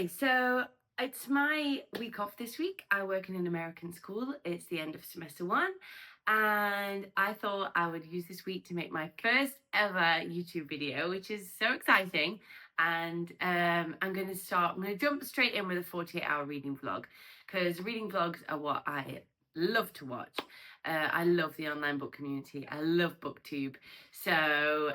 Hi, so it's my week off this week. I work in an American school. It's the end of semester one, and I thought I would use this week to make my first ever YouTube video, which is so exciting. And I'm going to jump straight in with a 48-hour reading vlog, because reading vlogs are what I love to watch. I love the online book community. I love BookTube. So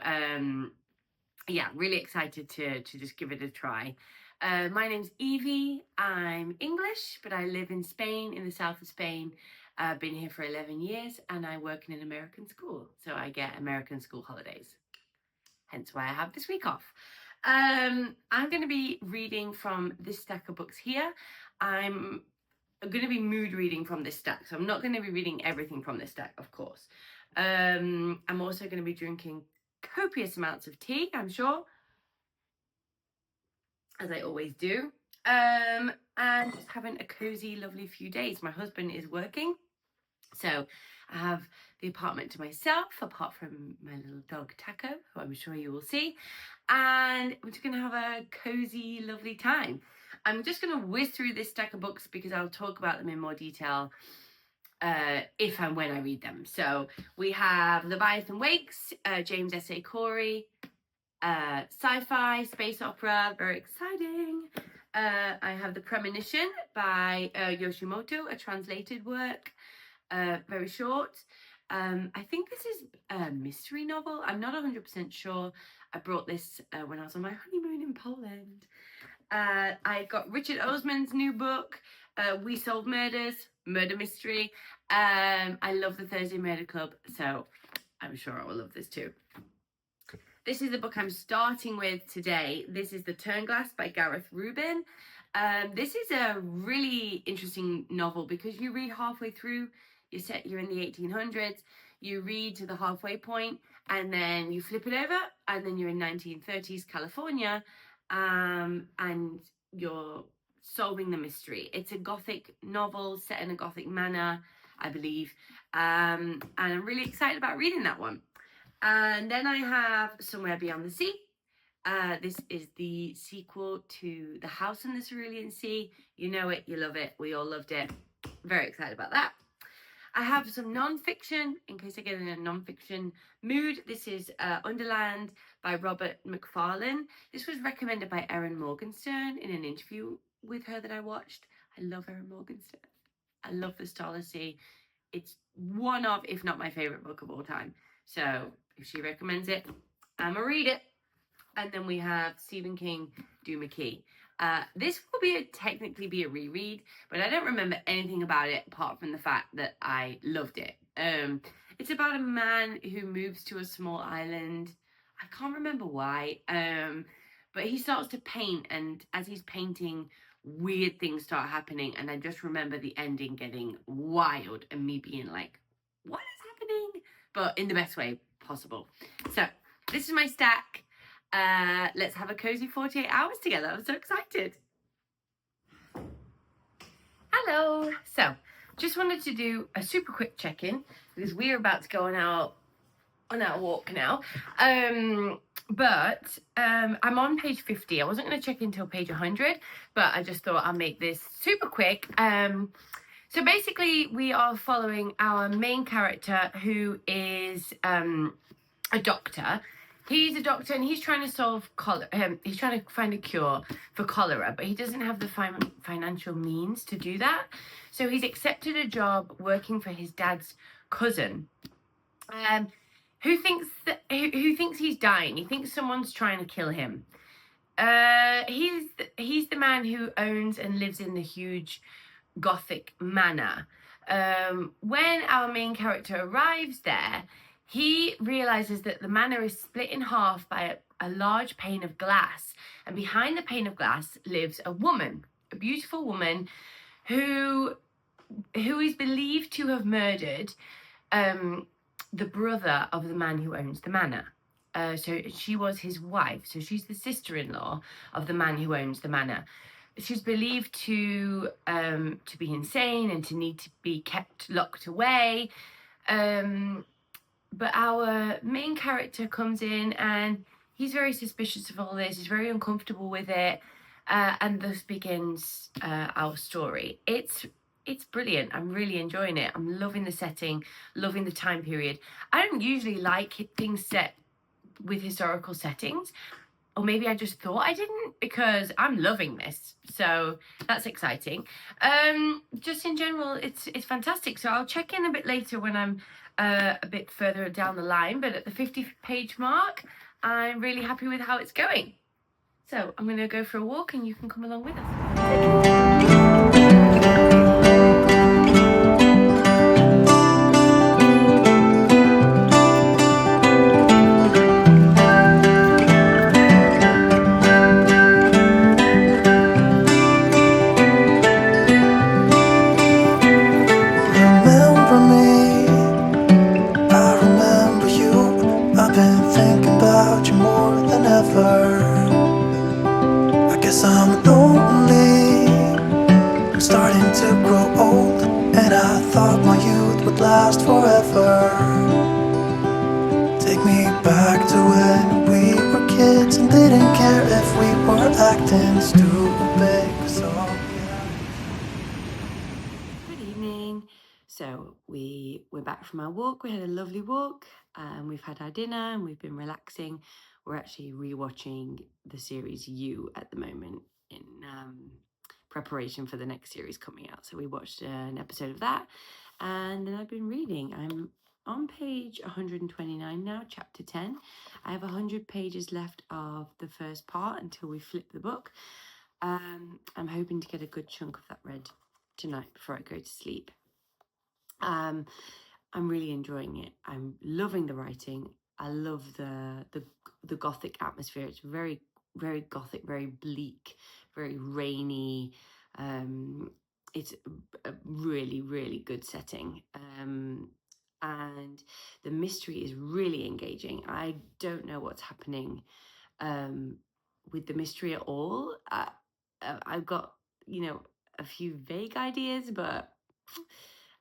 yeah, really excited to just give it a try. My name's Evie. I'm English, but I live in Spain, in the south of Spain. I've been here for 11 years, and I work in an American school, so I get American school holidays. Hence why I have this week off. I'm going to be reading from this stack of books here. I'm going to be mood reading from this stack, so I'm not going to be reading everything from this stack, of course. I'm also going to be drinking copious amounts of tea, I'm sure, as I always do, and just having a cozy, lovely few days. My husband is working, so I have the apartment to myself, apart from my little dog Taco, who I'm sure you will see, and we're just going to have a cozy, lovely time. I'm just going to whiz through this stack of books because I'll talk about them in more detail if and when I read them. So we have Leviathan Wakes, James S.A. Corey, sci-fi, space opera, very exciting. I have The Premonition by Yoshimoto, a translated work, very short. I think this is a mystery novel. I'm not 100% sure. I brought this when I was on my honeymoon in Poland. I got Richard Osman's new book, We Solve Murders, murder mystery. I love the Thursday Murder Club, so I'm sure I will love this too. This is the book I'm starting with today. This is The Turnglass by Gareth Rubin. This is a really interesting novel because you read halfway through, you're in the 1800s, you read to the halfway point, and then you flip it over, and then you're in 1930s California, and you're solving the mystery. It's a Gothic novel set in a Gothic manor, I believe, and I'm really excited about reading that one. And then I have Somewhere Beyond the Sea. This is the sequel to The House in the Cerulean Sea. You know it, you love it, we all loved it. Very excited about that. I have some non-fiction, in case I get in a non-fiction mood. This is Underland by Robert Macfarlane. This was recommended by Erin Morgenstern in an interview with her that I watched. I love Erin Morgenstern. I love The Starless Sea. It's one of, if not my favourite book of all time. So if she recommends it, I'm going to read it. And then we have Stephen King, Do McKee. This will technically be a reread, but I don't remember anything about it apart from the fact that I loved it. It's about a man who moves to a small island. I can't remember why, but he starts to paint, and as he's painting, weird things start happening, and I just remember the ending getting wild and me being like, what is happening? But in the best way possible. So this is my stack. Let's have a cozy 48 hours together. I'm so excited. Hello. So just wanted to do a super quick check-in because we're about to go on our walk now. But I'm on page 50. I wasn't going to check in until page 100, but I just thought I'll make this super quick. So basically we are following our main character, who is a doctor. He's a doctor and he's trying to solve he's trying to find a cure for cholera, but he doesn't have the financial means to do that. So he's accepted a job working for his dad's cousin, who thinks he's dying. He thinks someone's trying to kill him. He's the man who owns and lives in the huge Gothic manor. When our main character arrives there, he realizes that the manor is split in half by a large pane of glass, and behind the pane of glass lives a woman, a beautiful woman who is believed to have murdered the brother of the man who owns the manor. So she was his wife, so she's the sister-in-law of the man who owns the manor. She's believed to be insane and to need to be kept locked away. But our main character comes in and he's very suspicious of all this. He's very uncomfortable with it. and thus begins our story. It's brilliant. I'm really enjoying it. I'm loving the setting, loving the time period. I don't usually like things set with historical settings, or maybe I just thought I didn't, because I'm loving this. So that's exciting. Just in general, it's fantastic. So I'll check in a bit later when I'm a bit further down the line, but at the 50-page mark, I'm really happy with how it's going. So I'm going to go for a walk and you can come along with us. Remember me, I remember you. I've been thinking about you more than ever. I guess I'm lonely, I'm starting to grow old, and I thought my youth would last forever. Take me back to when we were kids and didn't care if we were acting stupid. Good evening. So we're back from our walk. We had a lovely walk. We've had our dinner and we've been relaxing. We're actually rewatching the series You at the moment in preparation for the next series coming out. So we watched an episode of that, and then I've been reading. I'm on page 129 now, chapter 10. I have 100 pages left of the first part until we flip the book. I'm hoping to get a good chunk of that read tonight before I go to sleep. I'm really enjoying it. I'm loving the writing. I love the gothic atmosphere. It's very, very gothic, very bleak, very rainy. It's a really, really good setting. And the mystery is really engaging. I don't know what's happening with the mystery at all. I've got, a few vague ideas, but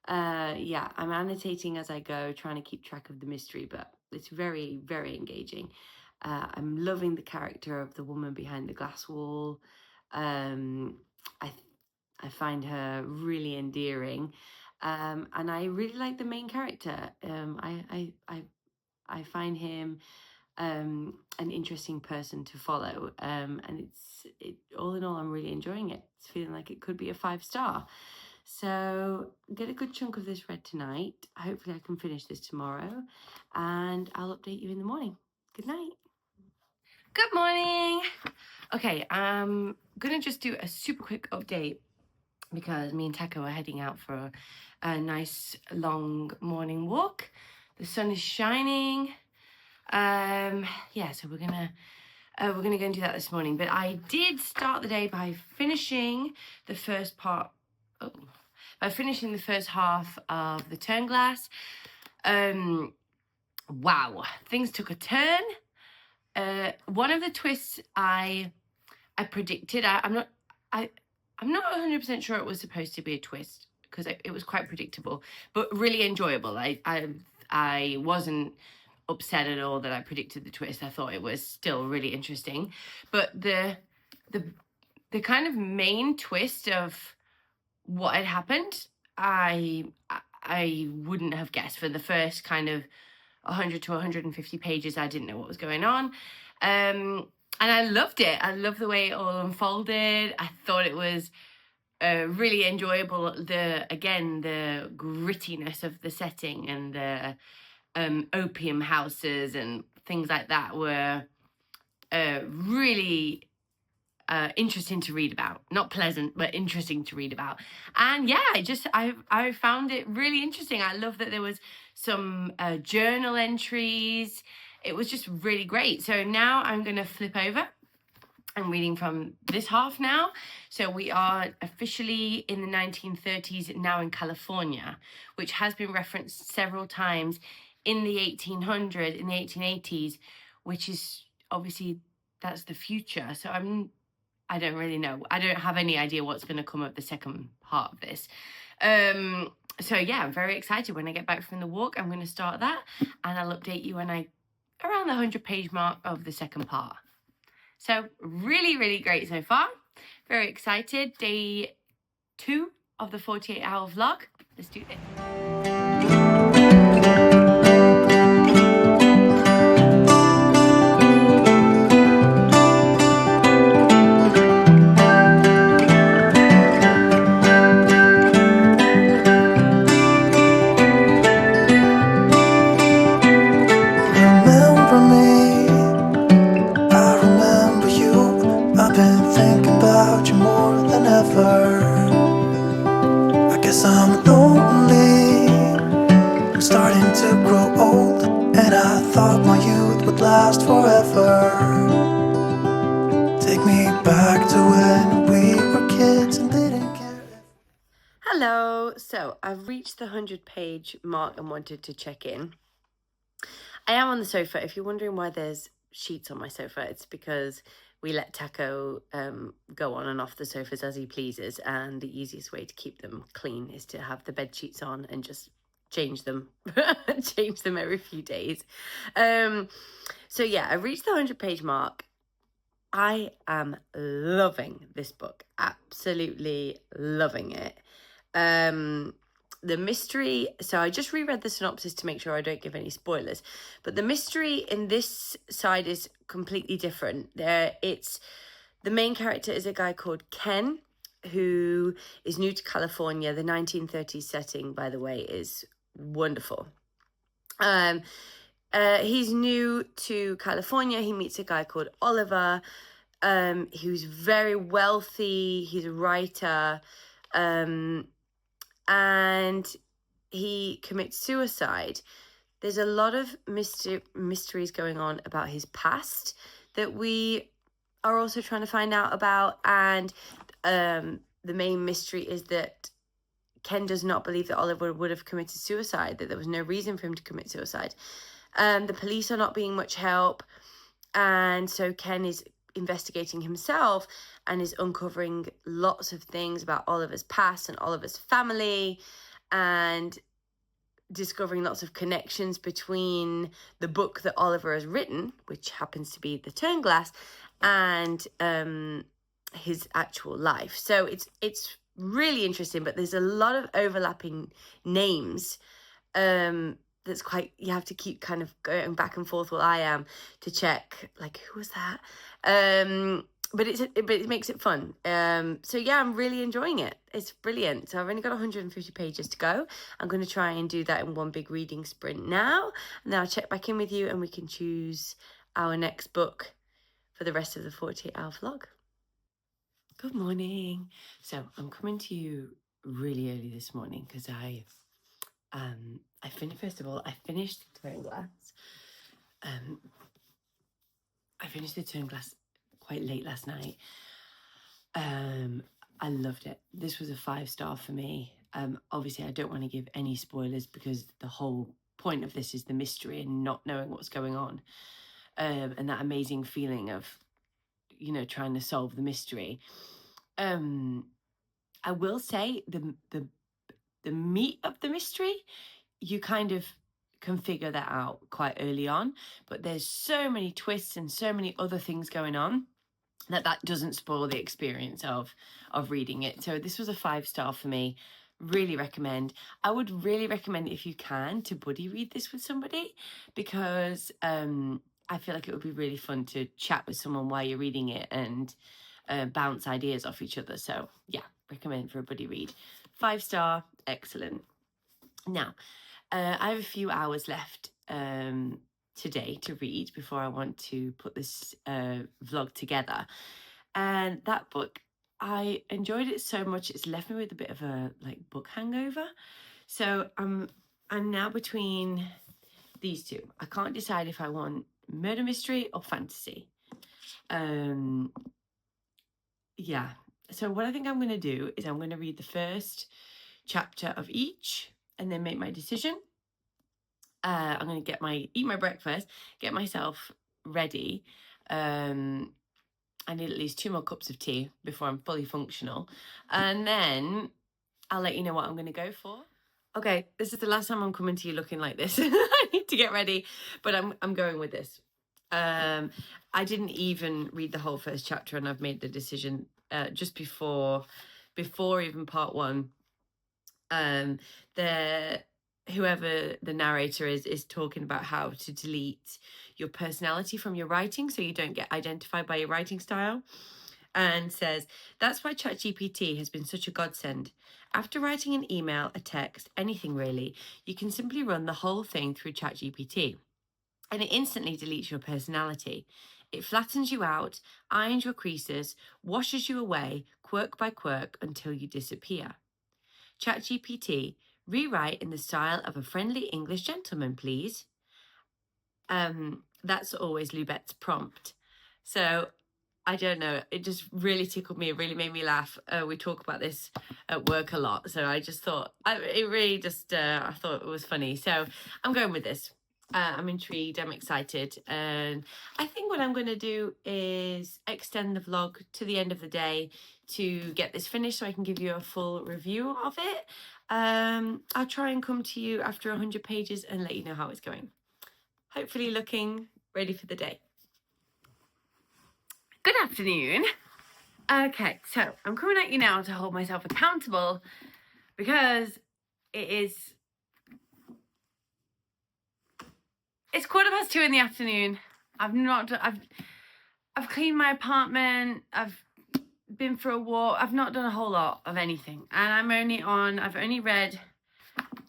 yeah, I'm annotating as I go, trying to keep track of the mystery, but it's very, very engaging. I'm loving the character of the woman behind the glass wall. I find her really endearing, and I really like the main character. I find him an interesting person to follow, and all in all, I'm really enjoying it. It's feeling like it could be a 5-star. So get a good chunk of this read tonight. Hopefully I can finish this tomorrow, and I'll update you in the morning. Good night. Good morning. Okay, I'm gonna just do a super quick update because me and Teko are heading out for a nice long morning walk. The sun is shining. Yeah, so we're gonna go and do that this morning. But I did start the day by finishing the first part. By finishing the first half of the Turnglass. Wow, things took a turn. One of the twists I predicted. I'm not 100% sure it was supposed to be a twist because it was quite predictable, but really enjoyable. I wasn't upset at all that I predicted the twist. I thought it was still really interesting, but the kind of main twist of what had happened, I wouldn't have guessed. For the first kind of 100 to 150 pages, I didn't know what was going on. And I loved it. I loved the way it all unfolded. I thought it was really enjoyable. The grittiness of the setting and the opium houses and things like that were really interesting to read about. Not pleasant, but interesting to read about. And yeah, I found it really interesting. I love that there was some journal entries. It was just really great. So now I'm going to flip over. I'm reading from this half now. So we are officially in the 1930s, now in California, which has been referenced several times in the 1800s, in the 1880s, which is obviously, that's the future. So I don't really know. I don't have any idea what's going to come of the second part of this. So yeah, I'm very excited. When I get back from the walk, I'm going to start that, and I'll update you when around the 100-page mark of the second part. So really, really great so far. Very excited. Day 2 of the 48-hour vlog. Let's do this. Remember me, I remember you. I've been thinking about you more than ever. I guess I'm lonely, I'm starting to grow old, and I thought my youth would last forever. Take me back to when we were kids and didn't care. Hello. So I've reached the 100-page mark and wanted to check in. I am on the sofa. If you're wondering why there's sheets on my sofa, it's because we let Taco go on and off the sofas as he pleases, and the easiest way to keep them clean is to have the bed sheets on and just change them every few days. So yeah, I reached the 100-page mark. I am loving this book, absolutely loving it. The mystery, so I just reread the synopsis to make sure I don't give any spoilers, but the mystery in this side is completely different. It's the main character is a guy called Ken, who is new to California. The 1930s setting, by the way, is wonderful. He's new to California. He meets a guy called Oliver, who's very wealthy. He's a writer, and he commits suicide. There's a lot of mysteries going on about his past that we are also trying to find out about, and the main mystery is that Ken does not believe that Oliver would have committed suicide, that there was no reason for him to commit suicide. The police are not being much help, and so Ken is investigating himself and is uncovering lots of things about Oliver's past and Oliver's family, and discovering lots of connections between the book that Oliver has written, which happens to be the Turnglass, and his actual life. So it's really interesting, but there's a lot of overlapping names. That's quite, you have to keep kind of going back and forth, well, I am, to check, like, who was that? But it makes it fun. So yeah, I'm really enjoying it. It's brilliant. So I've only got 150 pages to go. I'm going to try and do that in one big reading sprint now, and then I'll check back in with you and we can choose our next book for the rest of the 48-hour vlog. Good morning. So I'm coming to you really early this morning because I finished, first of all, I finished the Turnglass. I finished the Turnglass quite late last night. I loved it. This was a 5-star for me. Obviously, I don't want to give any spoilers because the whole point of this is the mystery and not knowing what's going on. And that amazing feeling of, you know, trying to solve the mystery. I will say the meat of the mystery, you kind of can figure that out quite early on, but there's so many twists and so many other things going on that doesn't spoil the experience of reading it. So this was a 5-star for me. Really recommend. I would really recommend, if you can, to buddy read this with somebody, because I feel like it would be really fun to chat with someone while you're reading it and bounce ideas off each other. So yeah, recommend for a buddy read. 5-star, excellent. Now, I have a few hours left today to read before I want to put this vlog together. And that book, I enjoyed it so much, it's left me with a bit of a book hangover. So I'm now between these two. I can't decide if I want murder mystery or fantasy. Yeah. So what I think I'm going to do is I'm going to read the first chapter of each and then make my decision. I'm going to eat my breakfast, get myself ready. I need at least 2 more cups of tea before I'm fully functional. And then I'll let you know what I'm going to go for. Okay, this is the last time I'm coming to you looking like this. I need to get ready, but I'm going with this. I didn't even read the whole first chapter, and I've made the decision just before even part one, whoever the narrator is talking about how to delete your personality from your writing so you don't get identified by your writing style, and says that's why ChatGPT has been such a godsend. After writing an email, a text, anything really, you can simply run the whole thing through ChatGPT and it instantly deletes your personality. It flattens you out, irons your creases, washes you away, quirk by quirk, until you disappear. ChatGPT, rewrite in the style of a friendly English gentleman, please. That's always Lubette's prompt. So I don't know, it just really tickled me. It really made me laugh. We talk about this at work a lot. So I just thought, I thought it was funny. So I'm going with this. I'm intrigued, I'm excited. And I think what I'm going to do is extend the vlog to the end of the day to get this finished so I can give you a full review of it. I'll try and come to you after 100 pages and let you know how it's going. Hopefully looking ready for the day. Good afternoon. Okay, so I'm coming at you now to hold myself accountable because it's 2:15 in the afternoon. I've cleaned my apartment. I've been for a walk. I've not done a whole lot of anything, and I've only read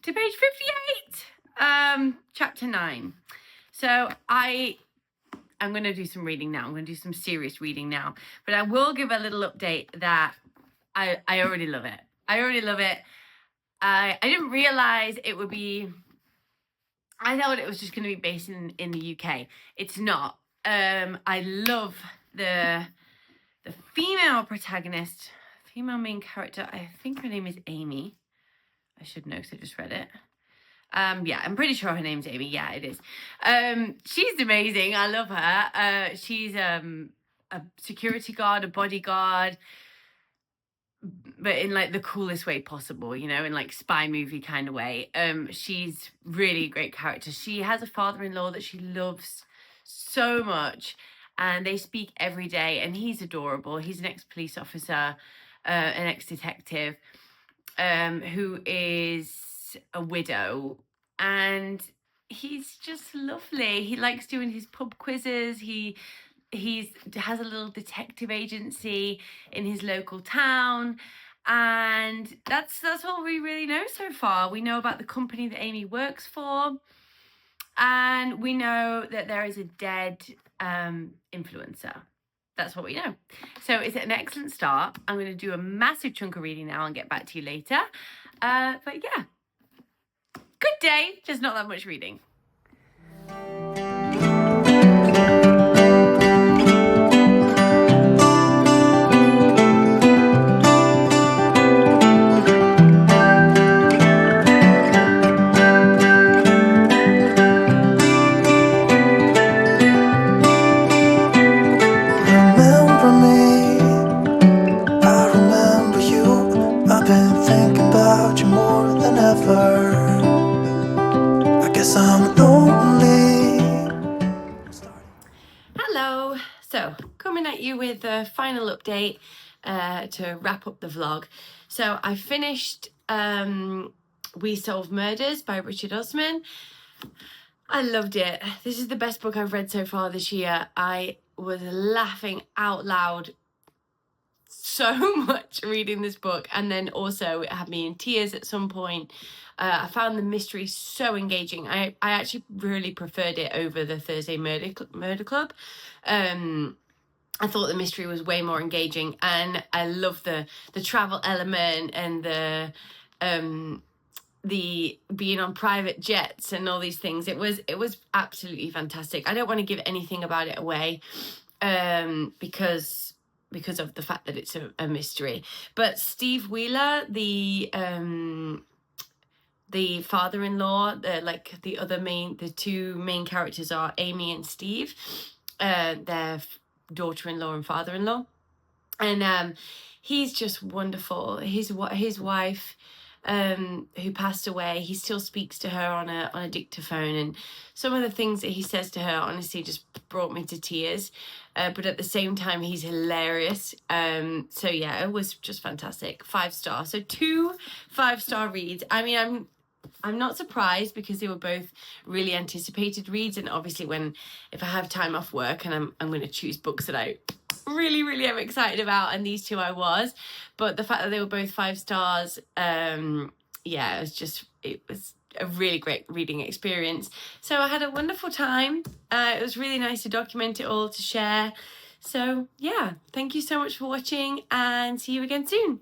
to page 58, chapter 9. So I'm going to do some reading now. I'm going to do some serious reading now. But I will give a little update that I already love it. I already love it. I didn't realize it would be... I thought it was just going to be based in the UK. It's not. I love the female protagonist, female main character. I think her name is Amy. I should know because I just read it. Yeah, I'm pretty sure her name's Amy. Yeah, it is. She's amazing. I love her. She's a security guard, a bodyguard, but in like the coolest way possible, you know, in like spy movie kind of way. She's really a great character. She has a father-in-law that she loves so much, and they speak every day, and he's adorable. He's an ex-police officer, an ex-detective, who is a widow, and he's just lovely. He likes doing his pub quizzes. He has a little detective agency in his local town, and that's all we really know so far. We know about the company that Amy works for, and we know that there is a dead influencer. That's what we know. So it's an excellent start. I'm going to do a massive chunk of reading now and get back to you later. But yeah, good day, just not that much reading. Remember me, I remember you. I've been thinking about you more than ever. I guess I'm lonely. Hello. So coming at you with a final update to wrap up the vlog. So I finished We Solve Murders by Richard Osman. I loved it. This is the best book I've read so far this year. I was laughing out loud so much reading this book, and then also it had me in tears at some point. I found the mystery so engaging. I actually really preferred it over the Thursday Murder Club. I thought the mystery was way more engaging, and I love the travel element and the being on private jets and all these things. It was absolutely fantastic. I don't want to give anything about it away because of the fact that it's a mystery. But Steve Wheeler, the father-in-law, the two main characters are Amy and Steve, their daughter-in-law and father-in-law, and he's just wonderful. His wife, who passed away. He still speaks to her on a dictaphone, and some of the things that he says to her honestly just brought me to tears. But at the same time, he's hilarious. So yeah, it was just fantastic. 5 star. So 2 5-star reads. I mean, I'm not surprised because they were both really anticipated reads, and obviously if I have time off work and I'm going to choose books that I really am excited about, and these 2 I was, but the fact that they were both 5 stars, yeah, it was a really great reading experience. So I had a wonderful time. It was really nice to document it all, to share. So yeah, thank you so much for watching, and see you again soon.